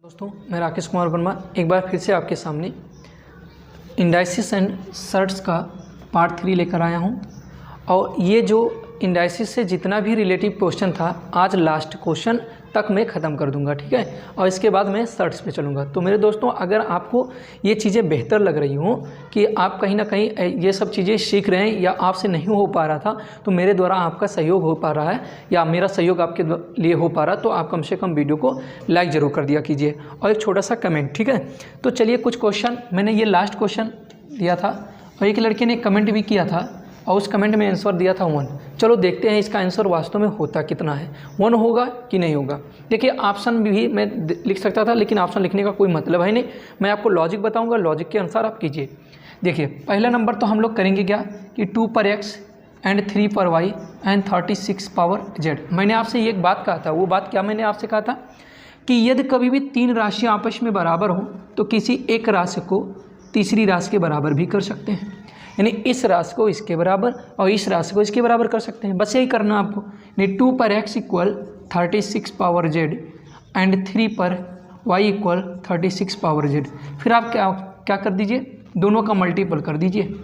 दोस्तों, मैं राकेश कुमार वर्मा एक बार फिर से आपके सामने इंडाइसिस एंड सर्ट्स का पार्ट 3 लेकर आया हूं। और ये जो इंडाइसिस से जितना भी रिलेटिव क्वेश्चन था, आज लास्ट क्वेश्चन तक मैं ख़त्म कर दूंगा, ठीक है। और इसके बाद मैं सर्ट्स पे चलूँगा। तो मेरे दोस्तों, अगर आपको ये चीज़ें बेहतर लग रही हों कि आप कहीं ना कहीं ये सब चीज़ें सीख रहे हैं या आपसे नहीं हो पा रहा था, तो मेरे द्वारा आपका सहयोग हो पा रहा है या मेरा सहयोग आपके लिए हो पा रहा, तो आप कम से कम वीडियो को लाइक ज़रूर कर दिया कीजिए और एक छोटा सा कमेंट, ठीक है। तो चलिए, कुछ क्वेश्चन मैंने ये लास्ट क्वेश्चन दिया था और एक लड़के ने कमेंट भी किया था और उस कमेंट में आंसर दिया था 1। चलो देखते हैं इसका आंसर वास्तव में होता कितना है, 1 होगा कि नहीं होगा। देखिए, ऑप्शन भी मैं लिख सकता था, लेकिन ऑप्शन लिखने का कोई मतलब है नहीं। मैं आपको लॉजिक बताऊंगा, लॉजिक के अनुसार आप कीजिए। देखिए, पहला नंबर तो हम लोग करेंगे क्या कि 2 पर x एंड 3 पर y एंड 36 पावर z। मैंने आपसे एक बात कहा था, वो बात क्या मैंने आपसे कहा था कि यदि कभी भी 3 राशियाँ आपस में बराबर हो तो किसी एक राशि को तीसरी राशि के बराबर भी कर सकते हैं। यानी इस राशि को इसके बराबर और इस राशि को इसके बराबर कर सकते हैं। बस यही करना आपको। यानी 2 पर x equal 36 power z and 3 पर y इक्वल 36 पावर z। फिर आप क्या कर दीजिए, दोनों का मल्टीपल कर दीजिए।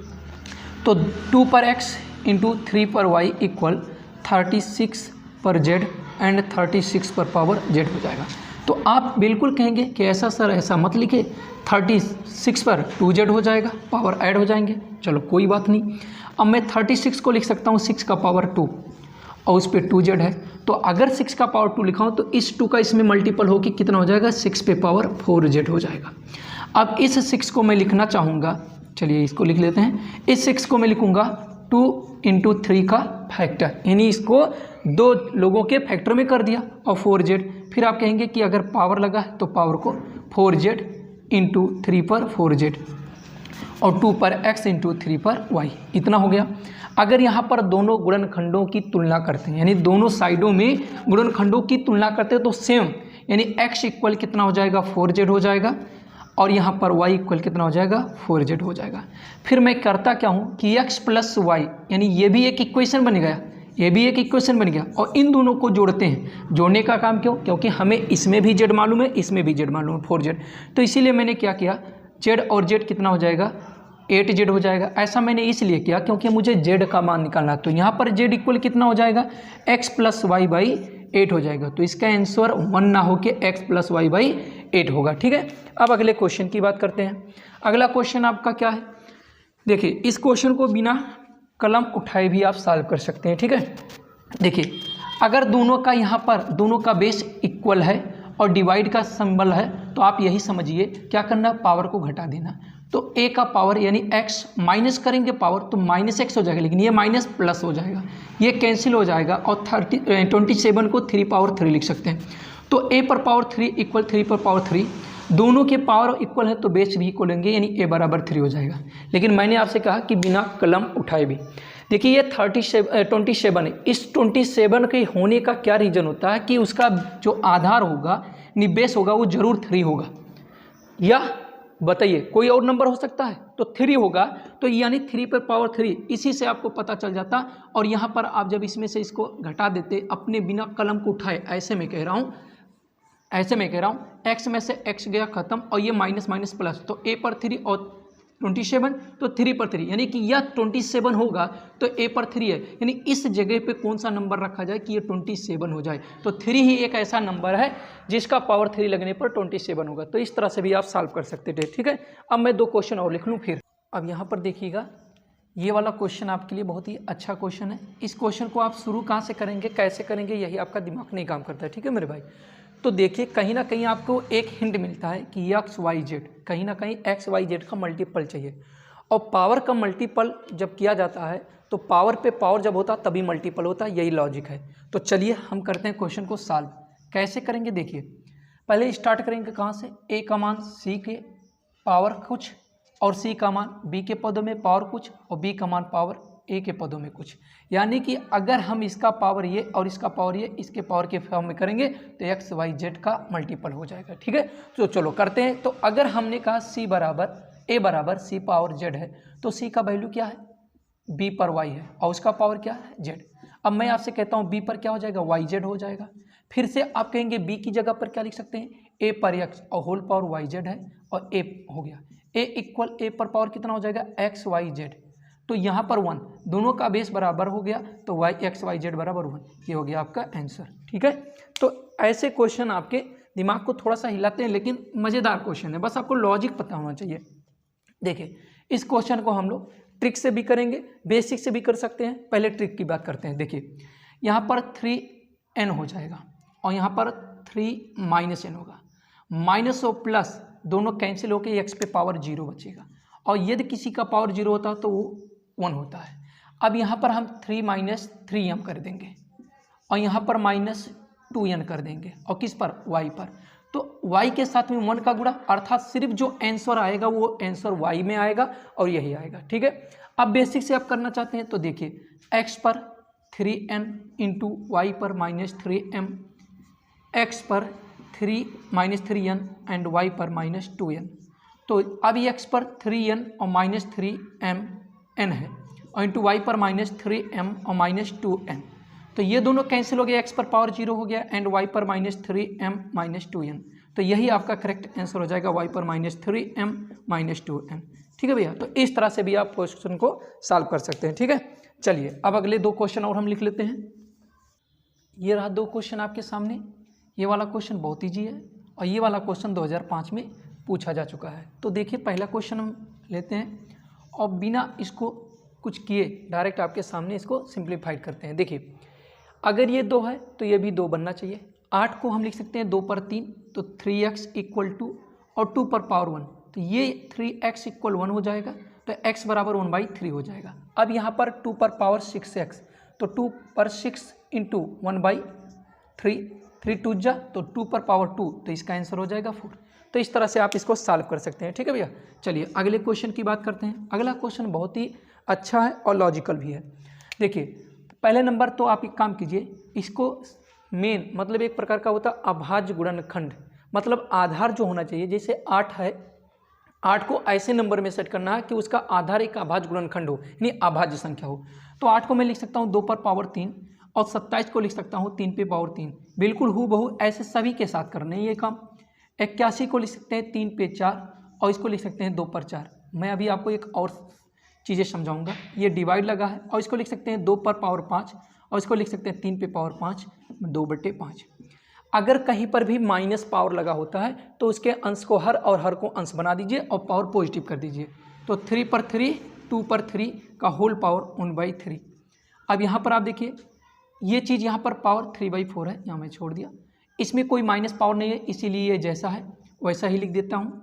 तो 2 पर x इंटू 3 पर y इक्वल 36 पर z एंड 36 पर पावर z हो जाएगा। तो आप बिल्कुल कहेंगे कि ऐसा सर ऐसा मत लिखे, 36 पर 2z हो जाएगा, पावर ऐड हो जाएंगे। चलो कोई बात नहीं। अब मैं 36 को लिख सकता हूँ 6 का पावर 2 और उस पर 2z है। तो अगर 6 का पावर 2 लिखा हूँ तो इस 2 का इसमें मल्टीपल हो कि कितना हो जाएगा, 6 पे पावर 4z हो जाएगा। अब इस 6 को मैं लिखना चाहूँगा, चलिए इसको लिख लेते हैं। इस 6 को मैं लिखूँगा 2 इंटू 3 का फैक्टर, यानी इसको 2 लोगों के फैक्टर में कर दिया और 4z। फिर आप कहेंगे कि अगर पावर लगा है तो पावर को 4z इंटू 3 पर 4z और 2 पर x इंटू 3 पर y, इतना हो गया। अगर यहाँ पर दोनों गुणनखंडों की तुलना करते हैं, यानी दोनों साइडों में गुणनखंडों की तुलना करते हैं, तो सेम यानी x इक्वल कितना हो जाएगा, 4z हो जाएगा और यहाँ पर y इक्वल कितना हो जाएगा, 4z हो जाएगा। फिर मैं करता क्या हूँ कि x प्लस वाई, यानी ये भी एक इक्वेशन बन गया, ये भी एक इक्वेशन बन गया और इन दोनों को जोड़ते हैं। जोड़ने का काम क्यों, क्योंकि हमें इसमें भी z मालूम है, इसमें भी z मालूम है, 4z। तो इसीलिए मैंने क्या किया, z और z कितना हो जाएगा, 8z हो जाएगा। ऐसा मैंने इसलिए किया क्योंकि मुझे z का मान निकालना है। तो यहाँ पर z इक्वल कितना हो जाएगा, x प्लस वाई बाई 8 हो जाएगा। तो इसका आंसर 1 ना हो के x प्लस वाई बाई 8 होगा, ठीक है। अब अगले क्वेश्चन की बात करते हैं। अगला क्वेश्चन आपका क्या है, देखिए इस क्वेश्चन को बिना कलम उठाए भी आप सॉल्व कर सकते हैं, ठीक है। देखिए, अगर दोनों का यहाँ पर दोनों का बेस इक्वल है और डिवाइड का सिंबल है, तो आप यही समझिए क्या करना, पावर को घटा देना। तो a का पावर यानी x माइनस करेंगे पावर तो -x हो जाएगा, लेकिन ये माइनस प्लस हो जाएगा, ये कैंसिल हो जाएगा और 27 को 3 पावर 3 लिख सकते हैं। तो a पर पावर 3 इक्वल 3 पर पावर 3, दोनों के पावर इक्वल है तो बेस भी इक्वल होंगे, यानी a बराबर 3 हो जाएगा। लेकिन मैंने आपसे कहा कि बिना कलम उठाए भी। देखिए, ये 27 है। इस 27 के होने का क्या रीज़न होता है कि उसका जो आधार होगा, बेस होगा, वो जरूर 3 होगा। या बताइए कोई और नंबर हो सकता है, तो 3 होगा। तो यानी 3 पर पावर 3, इसी से आपको पता चल जाता। और यहाँ पर आप जब इसमें से इसको घटा देते अपने बिना कलम को उठाए, ऐसे में कह रहा हूँ, ऐसे मैं कह रहा हूँ, x में से x गया खत्म और ये माइनस माइनस प्लस, तो a पर 3 और 27 तो 3 पर 3, यानी कि यह 27 होगा तो a पर 3 है। यानी इस जगह पे कौन सा नंबर रखा जाए कि ये 27 हो जाए। तो 3 ही एक ऐसा नंबर है जिसका पावर 3 लगने पर 27 होगा। तो इस तरह से भी आप सॉल्व कर सकते थे, ठीक है। अब मैं 2 क्वेश्चन और लिख लूँ फिर। अब यहाँ पर देखिएगा, ये वाला क्वेश्चन आपके लिए बहुत ही अच्छा क्वेश्चन है। इस क्वेश्चन को आप शुरू कहाँ से करेंगे, कैसे करेंगे, यही आपका दिमाग नहीं काम करता है, ठीक है मेरे भाई। तो देखिए, कहीं ना कहीं आपको एक हिंट मिलता है कि एक्स वाई जेड, कहीं ना कहीं एक्स वाई जेड का मल्टीपल चाहिए। और पावर का मल्टीपल जब किया जाता है तो पावर पे पावर जब होता तभी मल्टीपल होता है, यही लॉजिक है। तो चलिए हम करते हैं क्वेश्चन को सॉल्व। कैसे करेंगे, देखिए पहले स्टार्ट करेंगे कहाँ से, a का मान c के पावर कुछ और c का मान b के पदों में पावर कुछ और b का मान पावर a के पदों में कुछ। यानी कि अगर हम इसका पावर ये और इसका पावर ये, इसके पावर के फॉर्म में करेंगे तो एक्स वाई जेड का मल्टीपल हो जाएगा, ठीक है। तो चलो करते हैं। तो अगर हमने कहा c बराबर a बराबर c पावर z है, तो c का वैल्यू क्या है, b पर y है और उसका पावर क्या है, z। अब मैं आपसे कहता हूँ b पर क्या हो जाएगा, yz हो जाएगा। फिर से आप कहेंगे b की जगह पर क्या लिख सकते हैं, ए पर एक्स और होल पावर वाई जेड है और ए हो गया, ए इक्वल ए पर पावर कितना हो जाएगा एक्स वाई जेड, तो यहाँ पर 1, दोनों का बेस बराबर हो गया तो वाई एक्स वाई जेड बराबर 1, ये हो गया आपका आंसर। ठीक है, तो ऐसे क्वेश्चन आपके दिमाग को थोड़ा सा हिलाते हैं लेकिन मज़ेदार क्वेश्चन है, बस आपको लॉजिक पता होना चाहिए। देखिए इस क्वेश्चन को हम लोग ट्रिक से भी करेंगे, बेसिक से भी कर सकते हैं। पहले ट्रिक की बात करते हैं। देखिए यहाँ पर 3n हो जाएगा और यहाँ पर 3 n होगा, माइनस और प्लस दोनों कैंसिल होकर एक्स पे पावर 0 बचेगा, और यदि किसी का पावर 0 होता है तो वो 1 होता है। अब यहाँ पर हम 3 माइनस 3m कर देंगे और यहाँ पर माइनस 2n कर देंगे, और किस पर y पर, तो y के साथ में 1 का गुणा, अर्थात सिर्फ जो आंसर आएगा वो आंसर y में आएगा और यही आएगा। ठीक है, अब बेसिक से आप करना चाहते हैं तो देखिए x पर 3n इंटू वाई पर माइनस 3m, x पर 3 माइनस 3n एंड y पर माइनस 2n, तो अब x पर 3n और माइनस 3m n है और इंटू वाई पर माइनस 3m और माइनस 2n, तो ये दोनों कैंसिल हो गया, x पर पावर 0 हो गया एंड y पर माइनस 3m माइनस 2n, तो यही आपका करेक्ट आंसर हो जाएगा, y पर माइनस 3m माइनस 2n। ठीक है भैया, तो इस तरह से भी आप क्वेश्चन को सॉल्व कर सकते हैं। ठीक है, चलिए अब अगले 2 क्वेश्चन और हम लिख लेते हैं। ये रहा 2 क्वेश्चन आपके सामने, ये वाला क्वेश्चन बहुत ईजी है और ये वाला क्वेश्चन 2005 में पूछा जा चुका है। तो देखिए पहला क्वेश्चन हम लेते हैं और बिना इसको कुछ किए डायरेक्ट आपके सामने इसको सिंप्लीफाइड करते हैं। देखिए अगर ये 2 है तो ये भी 2 बनना चाहिए, 8 को हम लिख सकते हैं 2 पर 3 तो 3x इक्वल टू, और 2 पर पावर 1 तो ये 3x इक्वल 1 हो जाएगा, तो x बराबर 1/3 हो जाएगा। अब यहाँ पर 2 पर पावर 6x, तो 2 पर 6 इंटू 1/3, 3 2 जा तो 2 पर पावर 2, तो इसका आंसर हो जाएगा 4। तो इस तरह से आप इसको सॉल्व कर सकते हैं। ठीक है भैया, चलिए अगले क्वेश्चन की बात करते हैं। अगला क्वेश्चन बहुत ही अच्छा है और लॉजिकल भी है। देखिए पहले नंबर तो आप एक काम कीजिए, इसको मेन मतलब एक प्रकार का होता है अभाज्य गुणनखंड, मतलब आधार जो होना चाहिए, जैसे 8 है, 8 को ऐसे नंबर में सेट करना है कि उसका आधार एक अभाज्य गुणनखंड हो, यानी अभाज्य संख्या हो। तो 8 को मैं लिख सकता हूँ 2 पर पावर 3 और 27 को लिख सकता हूँ 3 पे पावर 3, बिल्कुल हूबहू ऐसे सभी के साथ करना है ये काम। 81 को लिख सकते हैं 3 पे 4 और इसको लिख सकते हैं 2 पर 4। मैं अभी आपको एक और चीज़ें समझाऊंगा। ये डिवाइड लगा है और इसको लिख सकते हैं 2 पर पावर 5 और इसको लिख सकते हैं 3 पे पावर 5 2/5। अगर कहीं पर भी माइनस पावर लगा होता है तो उसके अंश को हर और हर को अंश बना दीजिए और पावर पॉजिटिव कर दीजिए, तो 3 पर 3 2 पर 3 का होल पावर 1/3। अब यहाँ पर आप देखिए ये चीज़ यहाँ पर पावर 3/4 है, यहाँ मैं छोड़ दिया, इसमें कोई माइनस पावर नहीं है इसीलिए ये जैसा है वैसा ही लिख देता हूँ,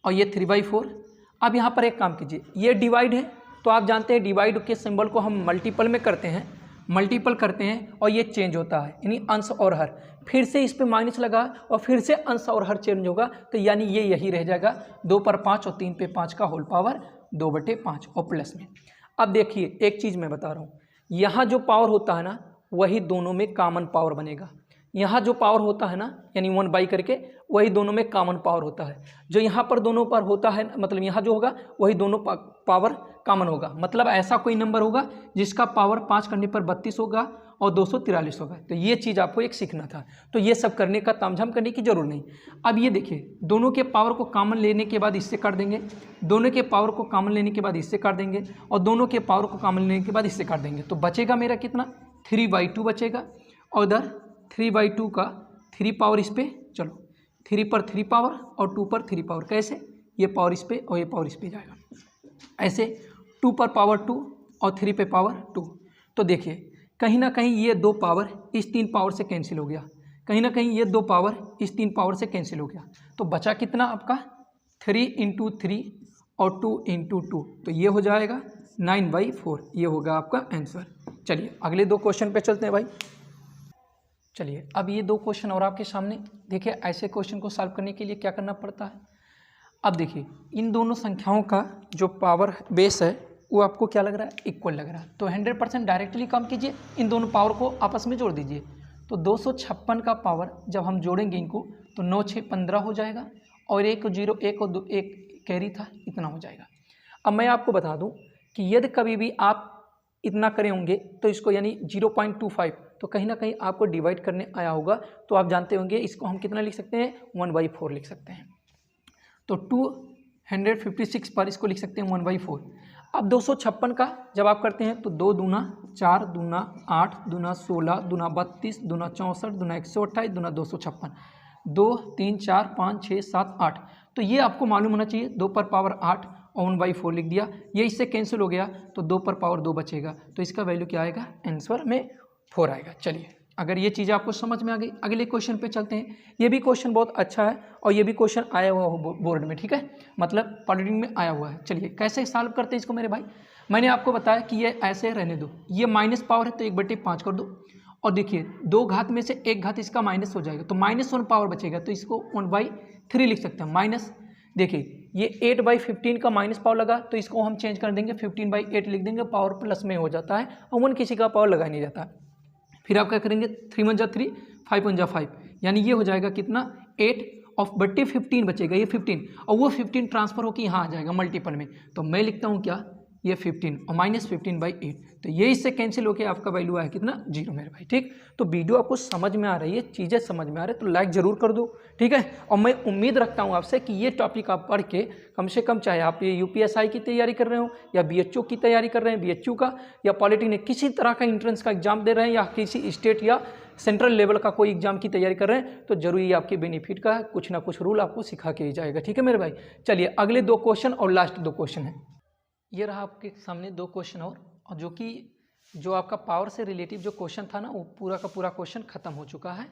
और ये 3/4। अब यहाँ पर एक काम कीजिए, ये डिवाइड है तो आप जानते हैं डिवाइड के सिंबल को हम मल्टीपल में करते हैं, मल्टीपल करते हैं और ये चेंज होता है, यानी अंश और हर, फिर से इस पे माइनस लगा और फिर से अंश और हर चेंज होगा, तो यानी ये यही रह जाएगा 2 पर 5 और 3 पे 5 का होल पावर 2/5 और प्लस में। अब देखिए एक चीज़ मैं बता रहा हूँ, यहाँ जो पावर होता है ना वही दोनों में कॉमन पावर बनेगा, यहाँ जो पावर होता है ना यानी 1/, करके वही दोनों में कॉमन पावर होता है, जो यहाँ पर दोनों पर होता है मतलब यहाँ जो होगा वही दोनों पावर कॉमन होगा, मतलब ऐसा कोई नंबर होगा जिसका पावर 5 करने पर 32 होगा और 243 होगा। तो ये चीज़ आपको एक सीखना था, तो ये सब करने का तामझाम करने की जरूर नहीं। अब ये देखिए दोनों के पावर को कॉमन लेने के बाद इससे काट देंगे, दोनों के पावर को कॉमन लेने के बाद इससे काट देंगे और दोनों के पावर को कॉमन लेने के बाद इससे काट देंगे, तो बचेगा मेरा कितना 3/2 बचेगा, और उधर 3/2 का 3 पावर इस पर, चलो 3 पर 3 पावर और 2 पर 3 पावर, कैसे ये पावर इस पर और ये पावर इस पर जाएगा, ऐसे 2 पर पावर 2 और 3 पे पावर 2। तो देखिए कहीं ना कहीं ये 2 पावर इस 3 पावर से कैंसिल हो गया, कहीं ना कहीं ये 2 पावर इस 3 पावर से कैंसिल हो गया, तो बचा कितना आपका 3 × 3 और 2 × 2, तो ये हो जाएगा 9/4, ये होगा आपका आंसर। चलिए अगले 2 क्वेश्चन पे चलते हैं भाई। चलिए अब ये 2 क्वेश्चन और आपके सामने, देखिए ऐसे क्वेश्चन को सॉल्व करने के लिए क्या करना पड़ता है। अब देखिए इन दोनों संख्याओं का जो पावर बेस है वो आपको क्या लग रहा है, इक्वल लग रहा है, तो 100% डायरेक्टली काम कीजिए, इन दोनों पावर को आपस में जोड़ दीजिए, तो 256 का पावर जब हम जोड़ेंगे इनको तो 9 6 15 हो जाएगा, और 1 0 1 और 2 1 कैरी था, इतना हो जाएगा। अब मैं आपको बता दूं कि यदि कभी भी आप इतना करे होंगे तो इसको यानी 0.25 तो कहीं ना कहीं आपको डिवाइड करने आया होगा, तो आप जानते होंगे इसको हम कितना लिख सकते हैं, 1/4 लिख सकते हैं। तो 256 पर इसको लिख सकते हैं 1/4। अब 256 का जब आप करते हैं तो 2 दूना 4, दूना 8, दूना 16, दूना 32, दूना 64, दूना 128, दूना 256, 2 3 4 5 6 7 8। तो ये आपको मालूम होना चाहिए, 2 पर पावर 8 और 1/4 लिख दिया, ये इससे कैंसिल हो गया तो 2 पर पावर 2 बचेगा, तो इसका वैल्यू क्या आएगा, आंसर में 4 आएगा। चलिए, अगर ये चीज़ आपको समझ में आ गई, अगले क्वेश्चन पे चलते हैं। ये भी क्वेश्चन बहुत अच्छा है और ये भी क्वेश्चन आया हुआ हो बोर्ड में, ठीक है, मतलब पॉलिटिक में आया हुआ है। चलिए कैसे सॉल्व करते हैं इसको मेरे भाई। मैंने आपको बताया कि ये ऐसे रहने दो, ये माइनस पावर है तो 1/5 कर दो, और देखिए 2 घात में से 1 घात इसका माइनस हो जाएगा तो -1 पावर बचेगा, तो इसको 1/3 लिख सकते हैं। माइनस देखिए ये 8/15 का माइनस पावर लगा तो इसको हम चेंज कर देंगे, 15/8 लिख देंगे, पावर प्लस में हो जाता है और 1 किसी का पावर लगा नहीं जाता। फिर आप क्या करेंगे, 3 1 जा 3, 5 1 जा 5, यानी ये हो जाएगा कितना, 8 और बट्टे 15 बचेगा, ये 15 और वो 15 ट्रांसफर होकर यहाँ आ जाएगा मल्टीपल में, तो मैं लिखता हूँ क्या, ये 15 और -15/8, तो ये इससे कैंसिल होकर आपका वैल्यू आया कितना, 0 मेरे भाई। ठीक, तो वीडियो आपको समझ में आ रही है, चीज़ें समझ में आ रही है तो लाइक ज़रूर कर दो, ठीक है। और मैं उम्मीद रखता हूँ आपसे कि ये टॉपिक आप पढ़ के कम से कम, चाहे आप ये UPSI की तैयारी कर रहे हो या BHO की तैयारी कर रहे हैं, BHU का या पॉलिटेक्निक किसी तरह का एंट्रेंस का एग्जाम दे रहे हैं या किसी स्टेट या सेंट्रल लेवल का कोई एग्जाम की तैयारी कर रहे हैं, तो जरूर ये आपके बेनिफिट का है, कुछ ना कुछ रूल आपको सिखा के ही जाएगा, ठीक है मेरे भाई। चलिए अगले 2 क्वेश्चन और लास्ट 2 क्वेश्चन है। ये रहा आपके सामने 2 क्वेश्चन और जो आपका पावर से रिलेटिव जो क्वेश्चन था ना, वो पूरा का पूरा क्वेश्चन खत्म हो चुका है।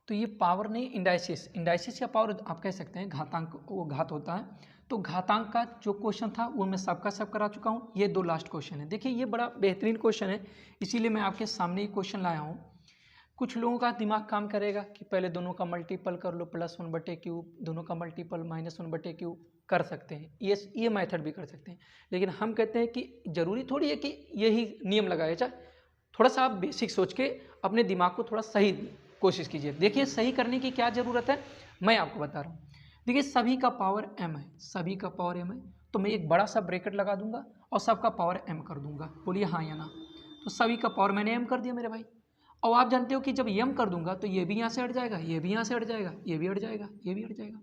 तो ये पावर नहीं, इंडाइसिस या पावर आप कह सकते हैं, घातांक, वो घात होता है, तो घातांक का जो क्वेश्चन था वो मैं सबका सब करा चुका हूँ। ये 2 लास्ट क्वेश्चन है। देखिए ये बड़ा बेहतरीन क्वेश्चन है, इसीलिए मैं आपके सामने ये क्वेश्चन लाया हूँ। कुछ लोगों का दिमाग काम करेगा कि पहले दोनों का मल्टीपल कर लो, +1/3, दोनों का मल्टीपल -1/3 कर सकते हैं, ये मेथड भी कर सकते हैं, लेकिन हम कहते हैं कि ज़रूरी थोड़ी है कि यही नियम लगाया जाए। थोड़ा सा आप बेसिक सोच के अपने दिमाग को थोड़ा सही कोशिश कीजिए। देखिए सही करने की क्या ज़रूरत है, मैं आपको बता रहा हूँ। देखिए सभी का पावर m है, सभी का पावर m है, तो मैं एक बड़ा सा ब्रैकेट लगा दूंगा और सबका पावर m कर दूंगा, बोलिए हाँ या ना। तो सभी का पावर मैंने m कर दिया मेरे भाई, और आप जानते हो कि जब m कर दूंगा तो ये भी यहाँ से हट जाएगा, ये भी यहाँ से हट जाएगा, ये भी हट जाएगा, ये भी हट जाएगा।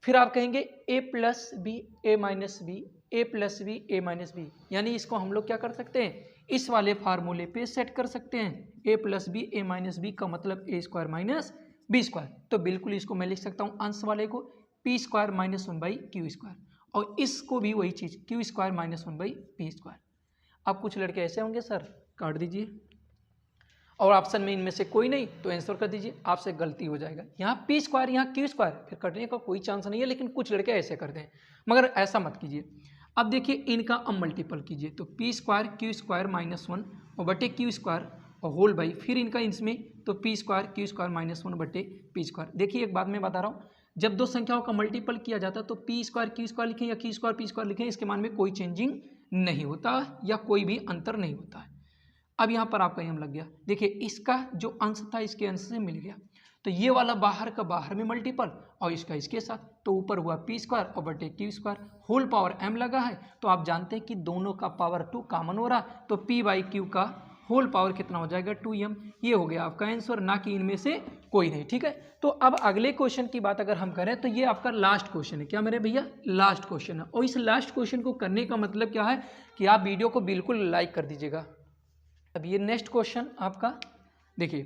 फिर आप कहेंगे a + b a - b, a + b a - b, यानी इसको हम लोग क्या कर सकते हैं, इस वाले फार्मूले पे सेट कर सकते हैं। a + b a - b का मतलब a² - b², तो बिल्कुल इसको मैं लिख सकता हूँ अंश वाले को p² - 1/q², और इसको भी वही चीज़ q² - 1/p²। अब कुछ लड़के ऐसे होंगे, सर काट दीजिए और ऑप्शन में इनमें से कोई नहीं तो आंसर कर दीजिए, आपसे गलती हो जाएगा। यहाँ p², यहाँ q², फिर कटने का कोई चांस नहीं है, लेकिन कुछ लड़के ऐसे करते हैं, मगर ऐसा मत कीजिए। अब देखिए इनका अब मल्टीपल कीजिए, तो p² q² -1 और बटे q² और होल बाई, फिर इनका इसमें तो p² q² -1 बटे p²। देखिए एक बात मैं बता रहा हूँ, जब 2 संख्याओं का मल्टीपल किया जाता है तो p² q² लिखें या q² p² लिखें, इसके मान में कोई चेंजिंग नहीं होता या कोई भी अंतर नहीं होता है। अब यहाँ पर आपका m लग गया, देखिए इसका जो अंश था इसके अंश से मिल गया, तो ये वाला बाहर का बाहर में मल्टीपल और इसका इसके साथ, तो ऊपर हुआ p² और बटे q², होल पावर m लगा है, तो आप जानते हैं कि दोनों का पावर 2 कॉमन हो रहा, तो p/q का होल पावर कितना हो जाएगा, 2m। ये हो गया आपका आंसर, ना कि इनमें से कोई नहीं, ठीक है। तो अब अगले क्वेश्चन की बात अगर हम करें तो ये आपका लास्ट क्वेश्चन है, क्या मेरे भैया, लास्ट क्वेश्चन है। और इस लास्ट क्वेश्चन को करने का मतलब क्या है कि आप वीडियो को बिल्कुल लाइक कर दीजिएगा। अब ये नेक्स्ट क्वेश्चन आपका देखिए,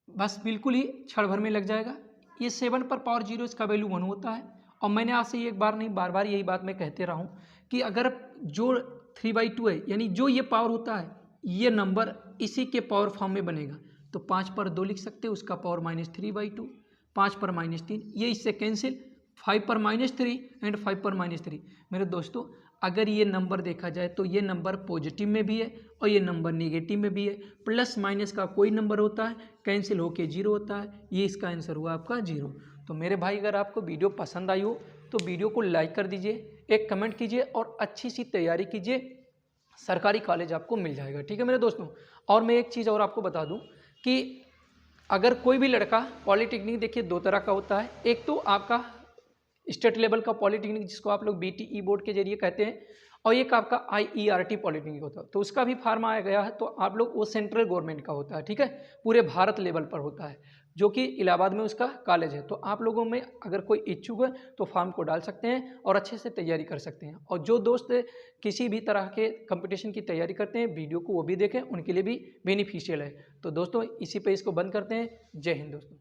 बस बिल्कुल ही क्षण भर में लग जाएगा। ये 7 पर पावर 0 इसका वैल्यू 1 होता है, और मैंने आपसे ये एक बार नहीं बार बार यही बात मैं कहते रहा हूँ कि अगर जो 3/2 है, यानी जो ये पावर होता है, ये नंबर इसी के पावर फॉर्म में बनेगा, तो 5 पर 2 लिख सकते हैं, उसका पावर -3/2, 5 पर -3, ये इससे कैंसिल, 5 पर -3 एंड 5 पर -3। मेरे दोस्तों अगर ये नंबर देखा जाए तो ये नंबर पॉजिटिव में भी है और ये नंबर नेगेटिव में भी है, प्लस माइनस का कोई नंबर होता है कैंसिल होके 0 होता है, ये इसका आंसर हुआ आपका 0। तो मेरे भाई अगर आपको वीडियो पसंद आई हो तो वीडियो को लाइक कर दीजिए, एक कमेंट कीजिए और अच्छी सी तैयारी कीजिए, सरकारी कॉलेज आपको मिल जाएगा, ठीक है मेरे दोस्तों। और मैं एक चीज़ और आपको बता दूँ कि अगर कोई भी लड़का पॉलिटेक्निक, देखिए 2 तरह का होता है, एक तो आपका स्टेट लेवल का पॉलिटेक्निक जिसको आप लोग BTE बोर्ड के जरिए कहते हैं, और एक आपका IERT पॉलिटेक्निक होता है, तो उसका भी फार्म आया गया है। तो आप लोग वो सेंट्रल गवर्नमेंट का होता है, ठीक है, पूरे भारत लेवल पर होता है, जो कि इलाहाबाद में उसका कॉलेज है। तो आप लोगों में अगर कोई इच्छुक है तो फॉर्म को डाल सकते हैं और अच्छे से तैयारी कर सकते हैं। और जो दोस्त किसी भी तरह के कंपटीशन की तैयारी करते हैं, वीडियो को वो भी देखें, उनके लिए भी बेनिफिशियल है। तो दोस्तों इसी पे इसको बंद करते हैं। जय हिंद दोस्तों।